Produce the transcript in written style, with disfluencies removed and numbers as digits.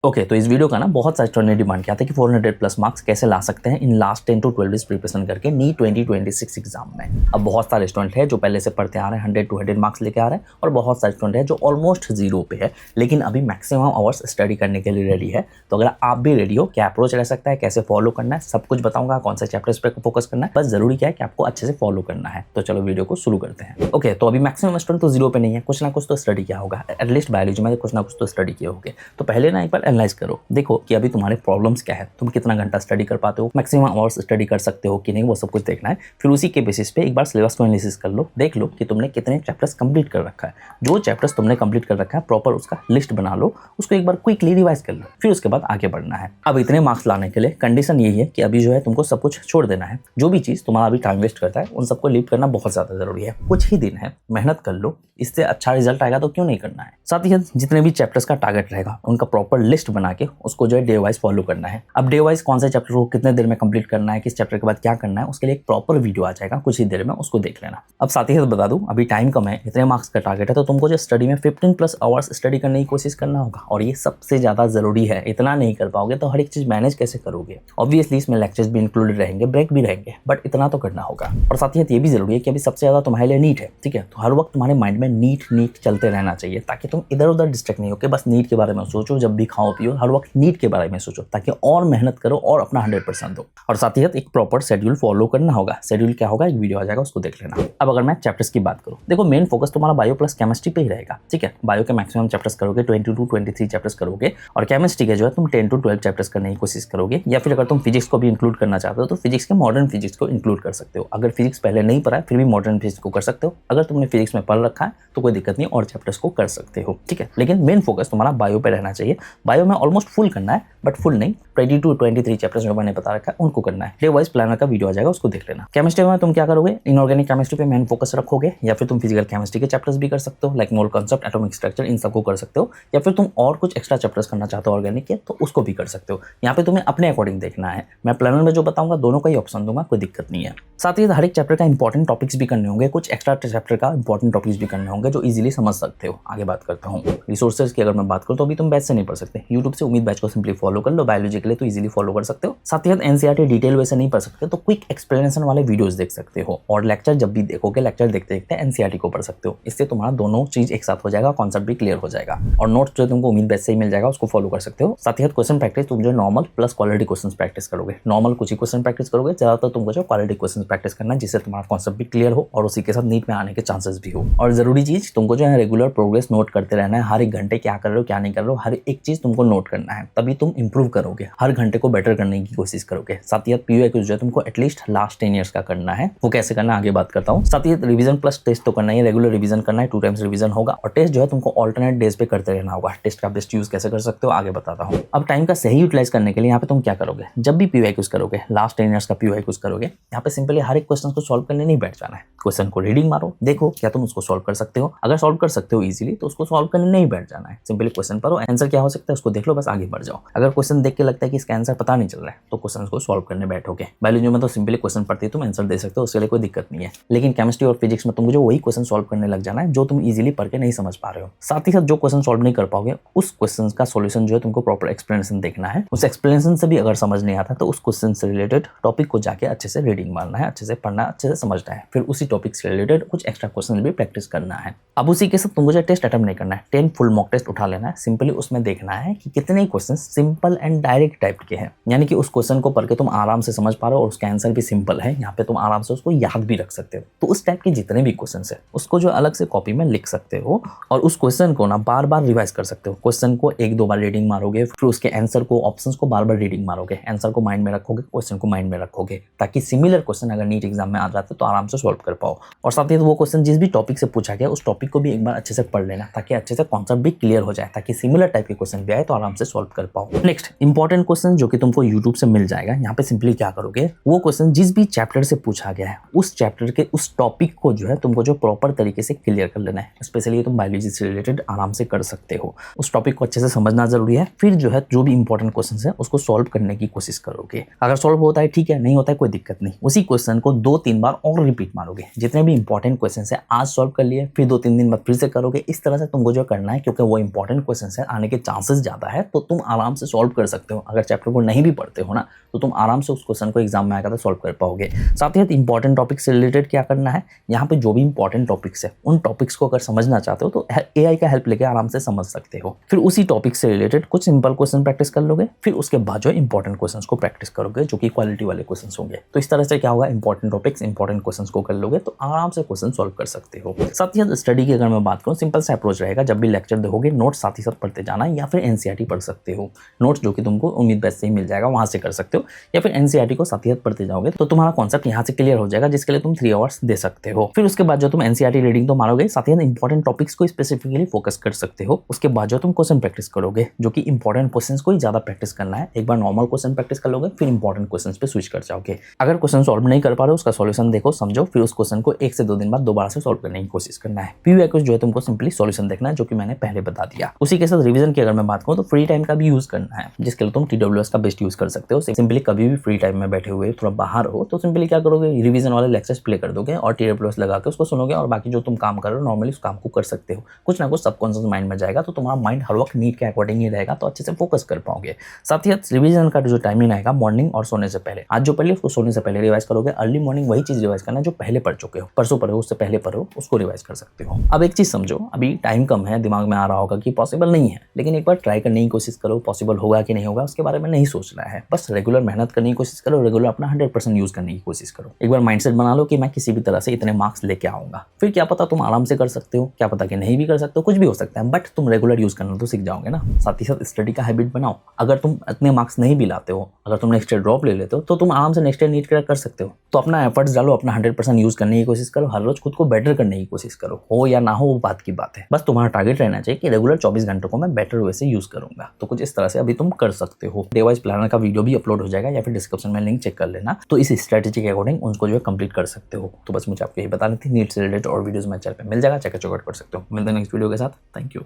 Okay तो इस video का ना बहुत सारे स्टूडेंट ने डिमांड किया था कि 400 प्लस मार्क्स कैसे ला सकते हैं in last 10 to 12 days preparation करके नीट 2026 एग्जाम में। अब बहुत सारे स्टूडेंट हैं जो पहले से पढ़ते आ रहे हैं 100 to 100 मार्क्स लेके आ रहे हैं और बहुत सारे स्टूडेंट हैं जो ऑलमोस्ट जीरो पे है लेकिन अभी मैक्सिमम आवर्स स्टडी करने के लिए रेडी है। तो अगर आप भी रेडी हो क्या अप्रोच रह सकता है, कैसे फॉलो करना है, सब कुछ बताऊंगा, कौन से चैप्टर्स पे फोकस करना है, बस जरूरी क्या है कि आपको अच्छे से फॉलो करना है। तो चलो वीडियो को शुरू करते हैं। ओके तो अभी मैक्सिमम स्टूडेंट तो जीरो पे नहीं है, कुछ ना कुछ तो स्टडी किया होगा, एटलीस्ट बायोलॉजी में कुछ ना कुछ तो स्टडी किए होंगे। तो पहले ना एक बार एनालाइज करो, देखो कि अभी तुम्हारे प्रॉब्लम्स क्या है, तुम कितना घंटा स्टडी कर पाते हो, मैक्सिमम आवर्स स्टडी कर सकते हो कि नहीं, वो सब कुछ देखना है। फिर उसी के बेसिस पे एक बार सिलेबस को एनालिसिस कर लो, देख लो कि तुमने कितने चैप्टर्स कंप्लीट कर रखा है। जो चैप्टर्स तुमने कंप्लीट कर रखा है प्रॉपर उसका लिस्ट बना लो, उसको एक बार क्विकली रिवाइज कर लो, फिर उसके बाद आगे बढ़ना है। अब इतने मार्क्स लाने के लिए कंडीशन यही है कि अभी जो है तुमको सब कुछ छोड़ देना है। जो भी चीज तुम्हारा अभी टाइम वेस्ट करता है उन सबको लीव करना बहुत ज्यादा जरूरी है। कुछ ही दिन है, मेहनत कर लो, इससे अच्छा रिजल्ट आएगा तो क्यों नहीं करना है। साथ ही जितने भी चैप्टर्स का टारगेट रहेगा उनका प्रॉपर लिस्ट बना के उसको जो है डे वाइज फॉलो करना है। अब डे वाइज कौन से चैप्टर को कितने देर में कंप्लीट करना है, किस चैप्टर के बाद क्या करना है, उसके लिए एक प्रॉपर वीडियो आ जाएगा कुछ ही देर में, उसको देख लेना। अब साथ ही साथ बता दूं अभी टाइम कम है, इतने मार्क्स का टारगेट है, तो तुमको जो स्टडी में 15 प्लस आवर्स स्टडी करने की कोशिश करना होगा और ये सबसे ज्यादा जरूरी है। इतना नहीं कर पाओगे तो हर एक चीज मैनेज कैसे करोगे। ऑब्वियसली इसमें लेक्चर्स भी इंक्लूडेड रहेंगे, ब्रेक भी रहेंगे, बट इतना तो करना होगा। और साथ ही साथ ये भी जरूरी है कि अभी सबसे ज्यादा तुम्हारे लिए नीट है, ठीक है, तो हर वक्त तुम्हारे माइंड में नीट नीट चलते रहना चाहिए ताकि तुम इधर उधर डिस्ट्रैक्ट नहीं हो कि बस नीट के बारे में सोचो, जब भी खाओ पियो हर वक्त नीट के बारे में सोचो, ताकि और मेहनत करो और अपना 100% दो। और साथ ही साथ एक प्रॉपर शेड्यूल फॉलो करना होगा। शेड्यूल क्या होगा, एक वीडियो आ जाएगा, उसको देख लेना। अब अगर मैं चैप्टर्स की बात करूं, देखो मेन फोकस तुम्हारा बायो प्लस केमिस्ट्री पे ही रहेगा, ठीक है। बायो के मैक्सिमम चैप्टर्स करोगे, 22 to 23 चैप्टर्स करोगे, और केमिस्ट्री के जो है तुम 10 to 12 चैप्टर्स करने की कोशिश करोगे। या फिर अगर तुम फिजिक्स को भी इंक्लूड करना चाहते हो तो फिजिक्स के मॉडर्न फिजिक्स को इंक्लूड कर सकते हो। अगर फिजिक्स पहले नहीं पढ़ा है फिर भी मॉडर्न फिजिक्स को कर सकते हो। अगर तुमने फिजिक्स में पढ़ रखा है तो कोई दिक्कत नहीं, और चैप्टर्स को कर सकते हो, ठीक है। लेकिन मेन फोकस तुम्हारा बायो पे रहना चाहिए। बायो में ऑलमोस्ट फुल करना है, बट फुल नहीं, 20 to 23 चैप्टर्स जो मैंने बता रखा है उनको करना है। डे वाइज प्लानर का वीडियो आ जाएगा, उसको देख लेना। केमिस्ट्री में तुम क्या करोगे, इनऑर्गेनिक केमिस्ट्री पे मेन फोकस रखोगे, या फिर तुम फिजिकल केमिस्ट्री के चैप्टर्स भी कर सकते हो, like mole concept, atomic structure, इन सबको कर सकते हो। या फिर तुम और कुछ एक्स्ट्रा चैप्टर्स करना चाहते हो ऑर्गेनिक के तो उसको भी कर सकते हो। यहाँ पे तुम्हें अपने अकॉर्डिंग देखना है। मैं प्लानर में जो बताऊंगा दोनों का ही ऑप्शन दूंगा, कोई दिक्कत नहीं है। साथ ही हर एक चैप्टर का इंपॉर्टेंट टॉपिक्स भी करने होंगे, कुछ एक्स्ट्रा चैप्टर का इंपॉर्टेंट टॉपिक्स भी करने होंगे जो इजीली समझ सकते हो। आगे बात करता हूँ रिसोर्सेज की। अगर मैं बात करूँ तो अभी तुम बैच से नहीं पढ़ सकते, यूट्यूब से उम्मीद बैच को सिंपली फॉलो कर लो। बायोलॉजी के लिए तो इजीली फॉलो कर सकते हो। साथ ही साथ एनसीईआरटी डिटेल वैसे नहीं पढ़ सकते तो क्विक एक्सप्लेनेशन वाले वीडियोस देख सकते हो, और लेक्चर जब भी देखोगे लेक्चर देखते देखते एनसीईआरटी को पढ़ सकते हो। इससे तुम्हारा दोनों चीज एक साथ हो जाएगा, कॉन्सेप्ट भी क्लियर हो जाएगा। और नोट्स जो तुमको उम्मीद बैच से ही मिल जाएगा, उसको फॉलो कर सकते हो। साथ ही साथ क्वेश्चन प्रैक्टिस तुम जो normal plus quality question practice करोगे, नॉर्मल कुछ ही क्वेश्चन प्रैक्टिस करोगे, ज्यादातर तुमको जो क्वालिटी क्वेश्चन प्रैक्टिस करना है जिससे तुम्हारा कॉन्सेप्ट भी क्लियर हो और उसी के साथ नीट में आने के चांसेस भी हो। और जरूरी चीज तुमको जो है रेगुलर प्रोग्रेस नोट करते रहना है। हर एक घंटे क्या कर रहे हो क्या नहीं कर रहे हो, हर एक चीज तुमको नोट करना है, तभी तुम इंप्रूव करोगे, हर घंटे को बेटर करने की कोशिश करोगे। साथ ही पीयूआई जो है तुमको एटलीस्ट लास्ट 10 ईयर्स का करना है, वो कैसे करना आगे बात करता हूँ। साथ ही रिवीजन प्लस टेस्ट तो करना ही, रेगुलर रिवीजन करना है, 2 टाइम्स रिवीजन होगा। और टेस्ट जो है तुमको ऑल्टरनेट डेज पे करते रहना होगा। टेस्ट का बेस्ट यूज कैसे कर सकते हो आगे बताता हूँ। अब टाइम का सही यूटिलाइज करने के लिए यहाँ पे तुम क्या करोगे, जब भी पीयूआई यूज करोगे, लास्ट 10 ईयर्स का पीयूआई यूज करोगे, यहाँ पे सिंपली हर एक क्वेश्चन को सॉल्व करने नहीं बैठ जाना है। क्वेश्चन को रीडिंग मारो, देखो क्या तुम उसको सॉल्व कर सकते हो। अगर सॉल्व कर सकते हो इजीली तो उसको सॉल्व करने नहीं बैठ जाना है। सिंपली क्वेश्चन पढ़ो, आंसर क्या हो सकता है उसको देख लो, बस आगे बढ़ जाओ। अगर क्वेश्चन देख के लगता है कि इसका आंसर पता नहीं चल रहा है तो क्वेश्चन को सॉल्व करने बैठोगे। बायोलॉजी में तो सिंपली क्वेश्चन पढ़ते तुम आंसर दे सकते हो, उसके लिए कोई दिक्कत नहीं है। लेकिन केमिस्ट्री और फिजिक्स में तुमको जो वही क्वेश्चन सॉल्व करने लग जाना है जो तुम इजीली पढ़ के नहीं समझ पा रहे हो। साथ ही साथ जो क्वेश्चन सॉल्व नहीं कर पाओगे उस क्वेश्चन का सॉल्यूशन जो है तुमको प्रॉपर एक्सप्लेनेशन देखना है। उस एक्सप्लेनेशन से भी अगर समझ नहीं आता तो उस क्वेश्चन से रिलेटेड टॉपिक को जाके अच्छे से रीडिंग मारना है, अच्छे से पढ़ना, अच्छे से समझना है। फिर उसी टॉपिक से रिलेटेड कुछ एक्स्ट्रा क्वेश्चन भी प्रैक्टिस करना है। अब उसी के साथ तुमको जो टेस्ट अटेम्प्ट नहीं करना है, 10 फुल मॉक टेस्ट उठा लेना है। सिंपली उसमें देखना है कि कितने question simple and direct type के हैं, यानी कि उस क्वेश्चन को पढ़ के तुम आराम से समझ पा रहे हो और उसका आंसर भी सिंपल है, यहाँ पे तुम आराम से उसको याद भी रख सकते हो। तो उस टाइप के जितने भी क्वेश्चन है उसको जो अलग से कॉपी में लिख सकते हो और उस क्वेश्चन को ना बार बार रिवाइज कर सकते हो। क्वेश्चन को 1-2 बार रीडिंग मारोगे, फिर उसके आंसर को, ऑप्शंस को बार बार रीडिंग मारोगे, आंसर को माइंड में रखोगे, क्वेश्चन को माइंड में रखोगे, ताकि सिमिलर क्वेश्चन अगर नीट एग्जाम में आ जाते तो आराम से सॉल्व कर पाओ। और साथ ही वो क्वेश्चन जिस भी टॉपिक से पूछा गया उस टॉपिक को भी एक बार अच्छे से पढ़ लेना, ताकि अच्छे से कॉन्सेप्ट भी क्लियर हो जाए, ताकि सिमिलर टाइप के क्वेश्चन भी आए तो आराम से सॉल्व कर पाओ। नेक्स्ट इंपॉर्टेंट क्वेश्चन जो कि तुमको यूट्यूब से मिल जाएगा, यहाँ पे सिंपली क्या करोगे, वो क्वेश्चन जिस भी चैप्टर से पूछा गया है उस चैप्टर के उस टॉपिक को जो है तुमको जो प्रॉपर तरीके से क्लियर कर लेना है। स्पेशली तुम बायोलॉजी से रिलेटेड आराम से कर सकते हो, उस टॉपिक को अच्छे से समझना जरूरी है। फिर जो है जो भी इंपॉर्टेंट क्वेश्चन है उसको सॉल्व करने की कोशिश करोगे। अगर सॉल्व होता है ठीक है, नहीं होता है कोई दिक्कत नहीं, उसी क्वेश्चन को 2-3 बार और रिपीट मारोगे। जितने भी इंपॉर्टेंट क्वेश्चन है आज सॉल्व कर लिए, फिर 2-3 दिन बाद फिर से करोगे। इस तरह से तुमको जो करना है, क्योंकि वो इंपॉर्टेंट क्वेश्चन है, आने के चांसेस ज़्यादा है तो तुम आराम से सॉल्व कर सकते हो। अगर चैप्टर को नहीं भी पढ़ते हो ना तो तुम आराम से उस क्वेश्चन को एग्जाम में आएगा तो सॉल्व कर पाओगे। साथ ही साथ इंपॉर्टेंट टॉपिक से रिलेटेड क्या करना है, यहाँ पे जो भी इंपॉर्टेंट टॉपिक्स है उन टॉपिक्स को अगर समझना चाहते हो तो AI का हेल्प लेके आराम से समझ सकते हो। फिर उसी टॉपिक से रिलेटेड कुछ सिंपल क्वेश्चन प्रैक्टिस कर लोगे, फिर उसके बाद जो इंपॉर्टेंट क्वेश्चंस को प्रैक्टिस करोगे जो कि क्वालिटी वाले क्वेश्चंस होंगे। तो इस तरह से क्या होगा, इंपॉर्टेंट टॉपिक्स इंपॉर्टेंट क्वेश्चंस को कर लोगे तो आराम से क्वेश्चन सॉल्व कर सकते हो। साथ ही साथ स्टडी की अगर मैं बात करूँ, सिंपल सा अप्रोच रहेगा। जब भी लेक्चर देखोगे नोट्स साथ ही साथ पढ़ते जाना, या फिर NCERT पढ़ सकते हो। नोट्स जो कि तुमको उम्मीद बैच से ही मिल जाएगा, वहां से कर सकते हो, या फिर NCERT को साथ ही साथ पढ़ते जाओगे तो तुम्हारा कॉन्सेप्ट यहाँ से क्लियर हो जाएगा, जिसके लिए तुम 3 आवर्स दे सकते हो। फिर उसके बाद जो तुम NCERT रीडिंग तो मारोगे, साथ ही साथ इंपॉर्टेंट टॉपिक्स को स्पेसिफिकली फोकस कर सकते हो। उसके बाद जो तुम क्वेश्चन प्रैक्टिस करोगे, जो कि इंपॉर्टेंट क्वेश्चंस को ही ज्यादा प्रैक्टिस करना है। एक बार नॉर्मल क्वेश्चन प्रैक्टिस कर लोगे, फिर इंपॉर्टेंट क्वेश्चंस पे स्विच कर जाओगे। अगर क्वेश्चन सॉल्व नहीं कर पा रहे हो, उसका सॉल्यूशन देखो, समझो, फिर उस क्वेश्चन को 1 से 2 दिन बाद दोबारा से सॉल्व करने की कोशिश करना है। PYQ जो है तुमको सिंपली सॉल्यूशन देखना है, जो कि मैंने पहले बता दिया। उसी के साथ रिवीजन की अगर मैं बात करूं तो फ्री टाइम का भी यूज करना है, जिसके लिए तुम TWS का बेस्ट यूज कर सकते हो। सिंपली कभी भी फ्री टाइम में बैठे हुए थोड़ा बाहर हो तो सिंपली क्या करोगे, रिवीजन वाले लेक्चर्स प्ले कर दोगे और TWS लगा के उसको सुनोगे, और बाकी जो तुम काम कर रहे हो नॉर्मली उस काम को कर सकते हो। कुछ ना कुछ सबकॉन्शियस माइंड में जाएगा तो तुम्हारा माइंड हर वक्त नीट के अकॉर्डिंग ही रहेगा, तो अच्छे से फोकस कर पाओगे। साथ ही साथ रिवीजन का जो टाइमिंग आएगा मॉर्निंग और सोने से पहले, आज जो पहले उसको सोने से पहले रिवाइज करोगे। अर्ली मॉर्निंग वही चीज रिवाइज करना जो पहले पढ़ चुके हो, परसों पढ़े हो, उससे पहले पढ़ो, उसको रिवाइज कर सकते हो। अब एक चीज समझो, अभी टाइम कम है, दिमाग में आ रहा होगा कि पॉसिबल नहीं है, लेकिन एक बार ट्राई करने की कोशिश करो। पॉसिबल होगा कि नहीं होगा उसके बारे में नहीं सोचना है, बस रेगुलर मेहनत करने की कोशिश करो, रेगुलर अपना 100% यूज करने की कोशिश करो। एक बार माइंडसेट बना लो कि मैं किसी भी तरह से इतने मार्क्स लेके आऊंगा, फिर क्या पता तुम आराम से कर सकते हो, क्या पता कि नहीं भी कर सकते हो, कुछ भी हो सकता है, बट तुम रेगुलर यूज करना तो सीख जाओगे ना। साथ ही साथ स्टडी का हैबिट बनाओ। अगर तुम इतने मार्क्स नहीं भी लाते हो, अगर तुम नेक्स्ट ईयर ड्रॉप ले लेते हो तो तुम आराम से नेक्स्ट ईयर नीट क्रैक कर सकते हो। तो अपना एफर्ट्स डालो, अपना 100% यूज करने की कोशिश करो, हर रोज खुद को बेटर करने की कोशिश करो। हो या ना हो वो बात की बात है, बस तुम्हारा टारगेट रहना चाहिए कि रेगुलर 24 घंटों को मैं बेटर वे से यूज करूंगा। तो कुछ इस तरह से अभी तुम कर सकते हो। डे वाइज प्लानर का वीडियो भी अपलोड हो जाएगा, या फिर डिस्क्रिप्शन में लिंक चेक कर लेना, तो इस स्ट्रेटेजी के अकॉर्डिंग उनको जो है कंप्लीट कर सकते हो। तो बस मुझे आपको यही बतानी थी, नीट से रिलेटेड और वीडियोस मेरे चैनल पे मिल जाएगा, चेक कर सकते हो। मिलते हैं नेक्स्ट वीडियो के साथ। Thank you.